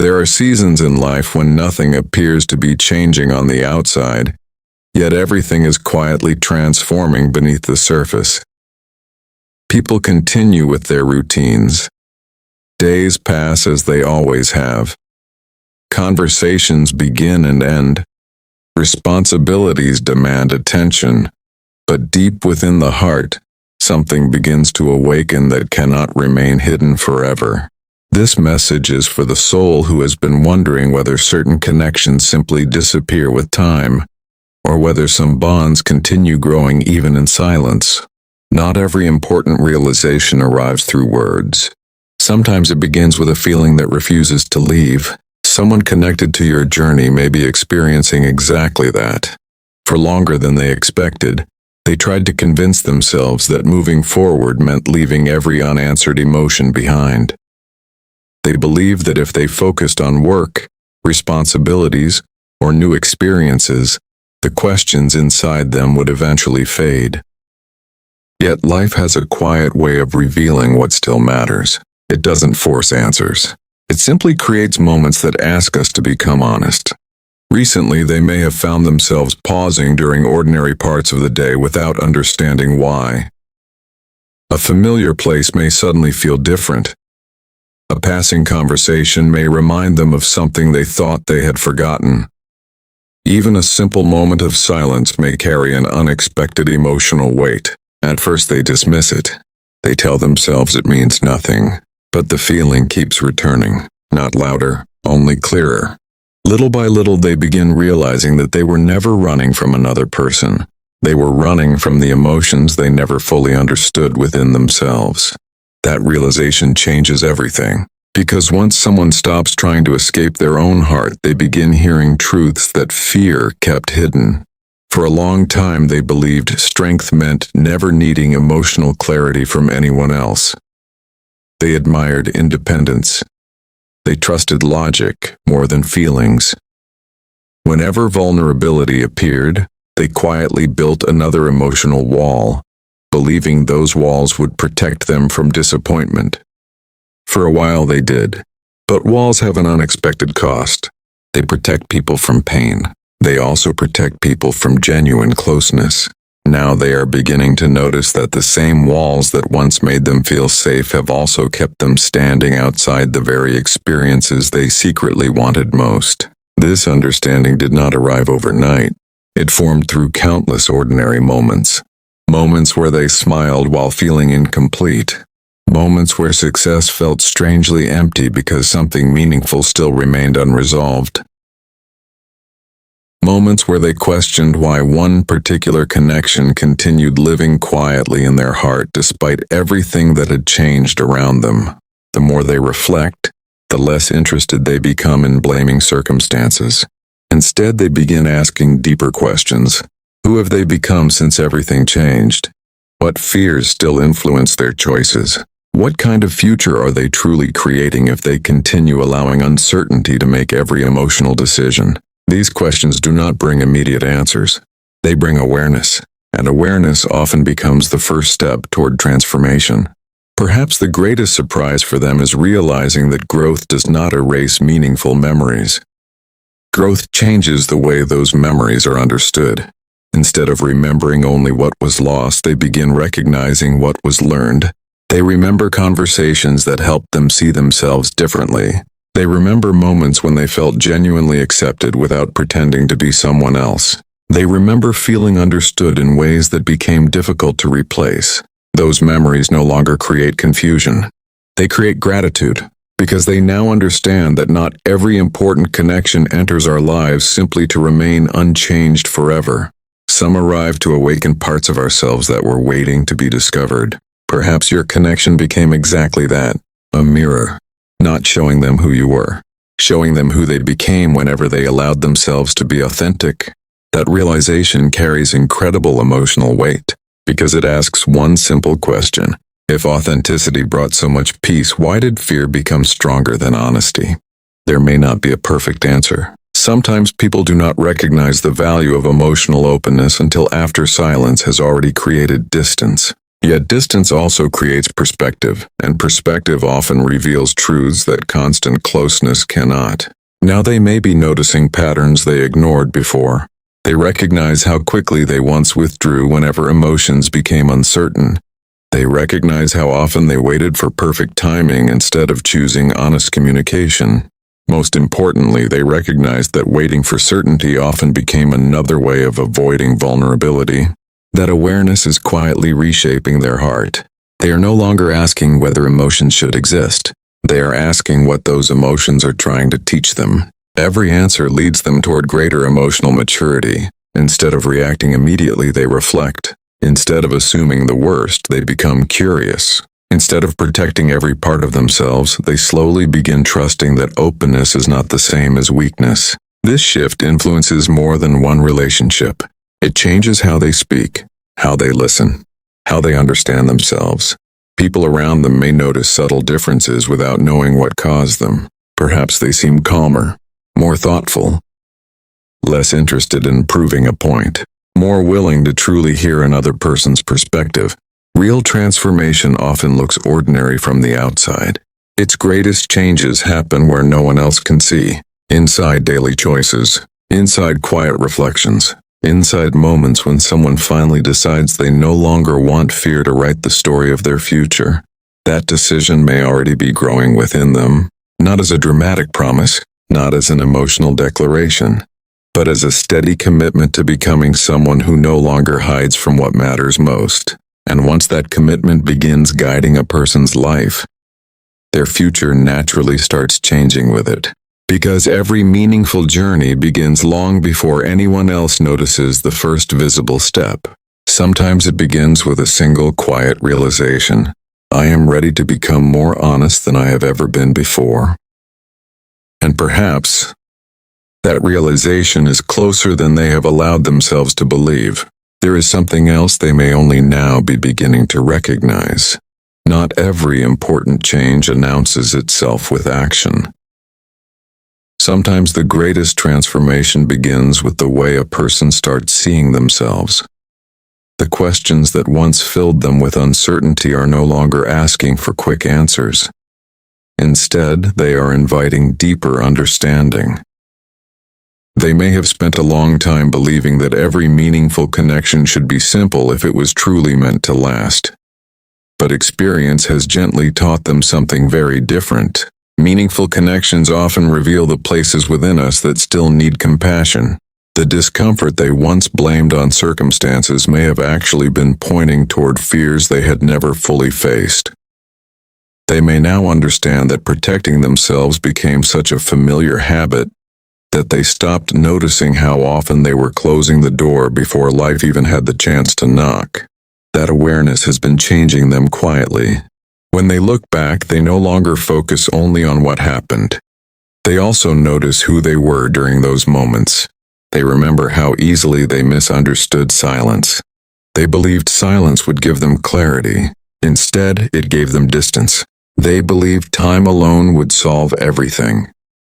There are seasons in life when nothing appears to be changing on the outside, yet everything is quietly transforming beneath the surface. People continue with their routines. Days pass as they always have. Conversations begin and end. Responsibilities demand attention. But deep within the heart, something begins to awaken that cannot remain hidden forever. This message is for the soul who has been wondering whether certain connections simply disappear with time, or whether some bonds continue growing even in silence. Not every important realization arrives through words. Sometimes it begins with a feeling that refuses to leave. Someone connected to your journey may be experiencing exactly that. For longer than they expected, they tried to convince themselves that moving forward meant leaving every unanswered emotion behind. They believed that if they focused on work, responsibilities, or new experiences, the questions inside them would eventually fade. Yet life has a quiet way of revealing what still matters. It doesn't force answers. It simply creates moments that ask us to become honest. Recently, they may have found themselves pausing during ordinary parts of the day without understanding why. A familiar place may suddenly feel different. A passing conversation may remind them of something they thought they had forgotten. Even a simple moment of silence may carry an unexpected emotional weight. At first they dismiss it. They tell themselves it means nothing. But the feeling keeps returning, not louder, only clearer. Little by little they begin realizing that they were never running from another person. They were running from the emotions they never fully understood within themselves. That realization changes everything, because once someone stops trying to escape their own heart, they begin hearing truths that fear kept hidden. For a long time they believed strength meant never needing emotional clarity from anyone else. They admired independence. They trusted logic more than feelings. Whenever vulnerability appeared, they quietly built another emotional wall, believing those walls would protect them from disappointment. For a while they did, but walls have an unexpected cost. They protect people from pain. They also protect people from genuine closeness. Now they are beginning to notice that the same walls that once made them feel safe have also kept them standing outside the very experiences they secretly wanted most. This understanding did not arrive overnight. It formed through countless ordinary moments. Moments where they smiled while feeling incomplete. Moments where success felt strangely empty because something meaningful still remained unresolved. Moments where they questioned why one particular connection continued living quietly in their heart despite everything that had changed around them. The more they reflect, the less interested they become in blaming circumstances. Instead, they begin asking deeper questions. Who have they become since everything changed? What fears still influence their choices? What kind of future are they truly creating if they continue allowing uncertainty to make every emotional decision? These questions do not bring immediate answers. They bring awareness, and awareness often becomes the first step toward transformation. Perhaps the greatest surprise for them is realizing that growth does not erase meaningful memories. Growth changes the way those memories are understood. Instead of remembering only what was lost, they begin recognizing what was learned. They remember conversations that helped them see themselves differently. They remember moments when they felt genuinely accepted without pretending to be someone else. They remember feeling understood in ways that became difficult to replace. Those memories no longer create confusion. They create gratitude, because they now understand that not every important connection enters our lives simply to remain unchanged forever. Some arrive to awaken parts of ourselves that were waiting to be discovered. Perhaps your connection became exactly that, a mirror. Not showing them who you were, showing them who they became whenever they allowed themselves to be authentic. That realization carries incredible emotional weight, because it asks one simple question. If authenticity brought so much peace, why did fear become stronger than honesty? There may not be a perfect answer. Sometimes people do not recognize the value of emotional openness until after silence has already created distance. Yet distance also creates perspective, and perspective often reveals truths that constant closeness cannot. Now they may be noticing patterns they ignored before. They recognize how quickly they once withdrew whenever emotions became uncertain. They recognize how often they waited for perfect timing instead of choosing honest communication. Most importantly, they recognize that waiting for certainty often became another way of avoiding vulnerability. That awareness is quietly reshaping their heart. They are no longer asking whether emotions should exist. They are asking what those emotions are trying to teach them. Every answer leads them toward greater emotional maturity. Instead of reacting immediately, they reflect. Instead of assuming the worst, they become curious. Instead of protecting every part of themselves, they slowly begin trusting that openness is not the same as weakness. This shift influences more than one relationship. It changes how they speak, how they listen, how they understand themselves. People around them may notice subtle differences without knowing what caused them. Perhaps they seem calmer, more thoughtful, less interested in proving a point, more willing to truly hear another person's perspective. Real transformation often looks ordinary from the outside. Its greatest changes happen where no one else can see. Inside daily choices, inside quiet reflections, inside moments when someone finally decides they no longer want fear to write the story of their future. That decision may already be growing within them, not as a dramatic promise, not as an emotional declaration, but as a steady commitment to becoming someone who no longer hides from what matters most. And once that commitment begins guiding a person's life, their future naturally starts changing with it. Because every meaningful journey begins long before anyone else notices the first visible step. Sometimes it begins with a single quiet realization. I am ready to become more honest than I have ever been before. And perhaps that realization is closer than they have allowed themselves to believe. There is something else they may only now be beginning to recognize. Not every important change announces itself with action. Sometimes the greatest transformation begins with the way a person starts seeing themselves. The questions that once filled them with uncertainty are no longer asking for quick answers. Instead, they are inviting deeper understanding. They may have spent a long time believing that every meaningful connection should be simple if it was truly meant to last. But experience has gently taught them something very different. Meaningful connections often reveal the places within us that still need compassion. The discomfort they once blamed on circumstances may have actually been pointing toward fears they had never fully faced. They may now understand that protecting themselves became such a familiar habit that they stopped noticing how often they were closing the door before life even had the chance to knock. That awareness has been changing them quietly. When they look back, they no longer focus only on what happened. They also notice who they were during those moments. They remember how easily they misunderstood silence. They believed silence would give them clarity. Instead, it gave them distance. They believed time alone would solve everything.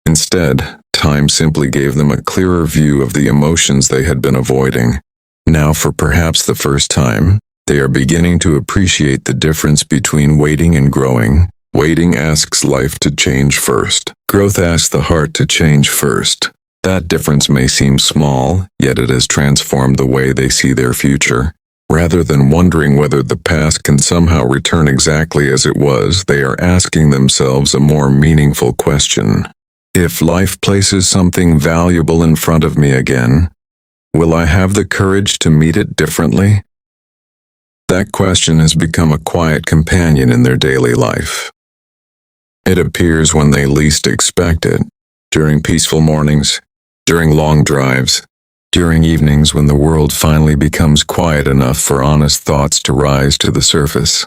Instead, time simply gave them a clearer view of the emotions they had been avoiding. Now, for perhaps the first time, they are beginning to appreciate the difference between waiting and growing. Waiting asks life to change first. Growth asks the heart to change first. That difference may seem small, yet it has transformed the way they see their future. Rather than wondering whether the past can somehow return exactly as it was, they are asking themselves a more meaningful question. If life places something valuable in front of me again, will I have the courage to meet it differently? That question has become a quiet companion in their daily life. It appears when they least expect it, during peaceful mornings, during long drives, during evenings when the world finally becomes quiet enough for honest thoughts to rise to the surface.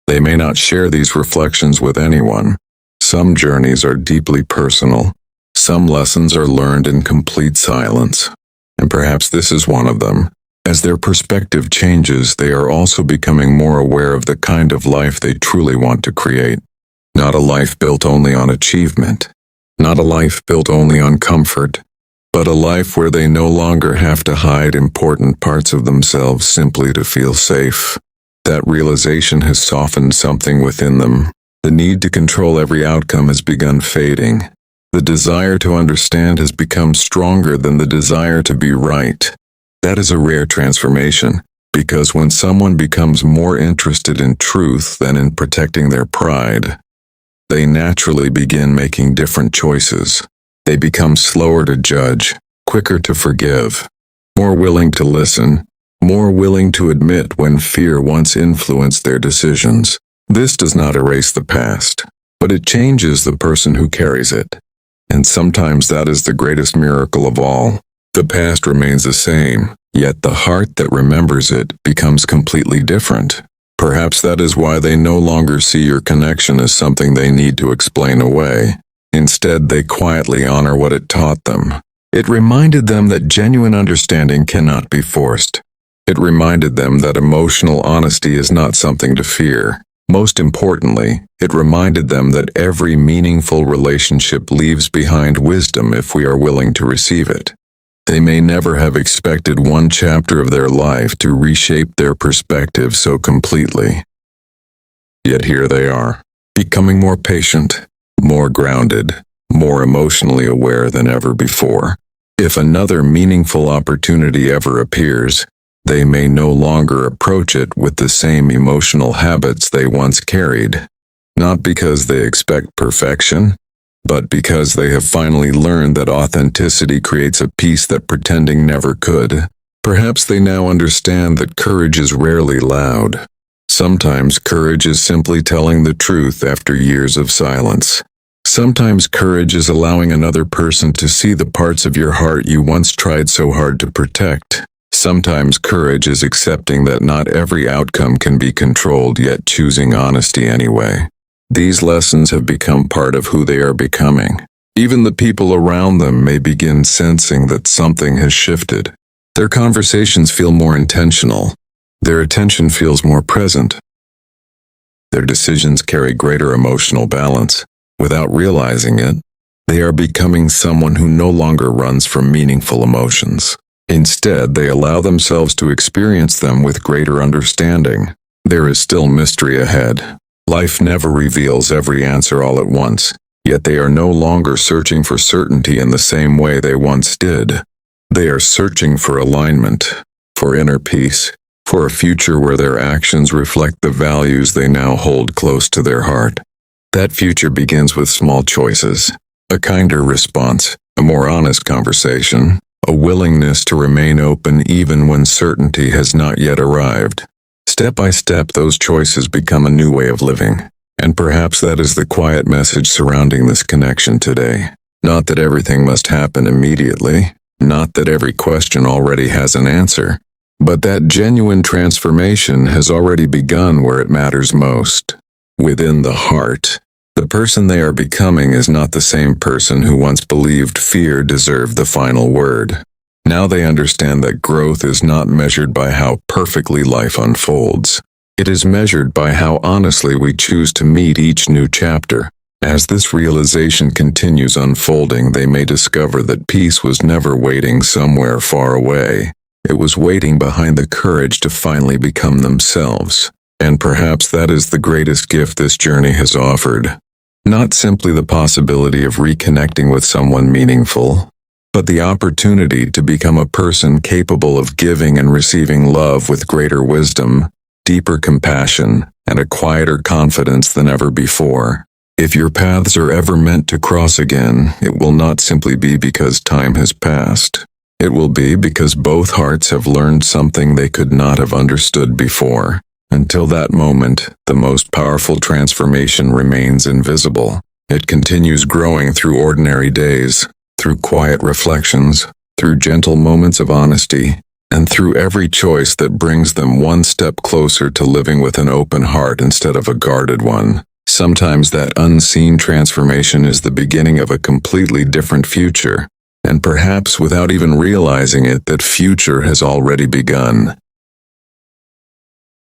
They may not share these reflections with anyone. Some journeys are deeply personal. Some lessons are learned in complete silence. And perhaps this is one of them. As their perspective changes, they are also becoming more aware of the kind of life they truly want to create. Not a life built only on achievement. Not a life built only on comfort. But a life where they no longer have to hide important parts of themselves simply to feel safe. That realization has softened something within them. The need to control every outcome has begun fading. The desire to understand has become stronger than the desire to be right. That is a rare transformation, because when someone becomes more interested in truth than in protecting their pride, they naturally begin making different choices. They become slower to judge, quicker to forgive, more willing to listen, more willing to admit when fear once influenced their decisions. This does not erase the past, but it changes the person who carries it. And sometimes that is the greatest miracle of all. The past remains the same, yet the heart that remembers it becomes completely different. Perhaps that is why they no longer see your connection as something they need to explain away. Instead, they quietly honor what it taught them. It reminded them that genuine understanding cannot be forced. It reminded them that emotional honesty is not something to fear. Most importantly, it reminded them that every meaningful relationship leaves behind wisdom if we are willing to receive it. They may never have expected one chapter of their life to reshape their perspective so completely. Yet here they are, becoming more patient, more grounded, more emotionally aware than ever before. If another meaningful opportunity ever appears, they may no longer approach it with the same emotional habits they once carried, not because they expect perfection, but because they have finally learned that authenticity creates a peace that pretending never could. Perhaps they now understand that courage is rarely loud. Sometimes courage is simply telling the truth after years of silence. Sometimes courage is allowing another person to see the parts of your heart you once tried so hard to protect. Sometimes courage is accepting that not every outcome can be controlled, yet choosing honesty anyway. These lessons have become part of who they are becoming. Even the people around them may begin sensing that something has shifted. Their conversations feel more intentional. Their attention feels more present. Their decisions carry greater emotional balance. Without realizing it, they are becoming someone who no longer runs from meaningful emotions. Instead, they allow themselves to experience them with greater understanding. There is still mystery ahead. Life never reveals every answer all at once, yet they are no longer searching for certainty in the same way they once did. They are searching for alignment, for inner peace, for a future where their actions reflect the values they now hold close to their heart. That future begins with small choices, a kinder response, a more honest conversation, a willingness to remain open even when certainty has not yet arrived. Step by step, those choices become a new way of living. And perhaps that is the quiet message surrounding this connection today. Not that everything must happen immediately, not that every question already has an answer, but that genuine transformation has already begun where it matters most. Within the heart, the person they are becoming is not the same person who once believed fear deserved the final word. Now they understand that growth is not measured by how perfectly life unfolds. It is measured by how honestly we choose to meet each new chapter. As this realization continues unfolding, they may discover that peace was never waiting somewhere far away. It was waiting behind the courage to finally become themselves. And perhaps that is the greatest gift this journey has offered. Not simply the possibility of reconnecting with someone meaningful, but the opportunity to become a person capable of giving and receiving love with greater wisdom, deeper compassion, and a quieter confidence than ever before. If your paths are ever meant to cross again, it will not simply be because time has passed. It will be because both hearts have learned something they could not have understood before. Until that moment, the most powerful transformation remains invisible. It continues growing through ordinary days, through quiet reflections, through gentle moments of honesty, and through every choice that brings them one step closer to living with an open heart instead of a guarded one. Sometimes that unseen transformation is the beginning of a completely different future, and perhaps without even realizing it, that future has already begun.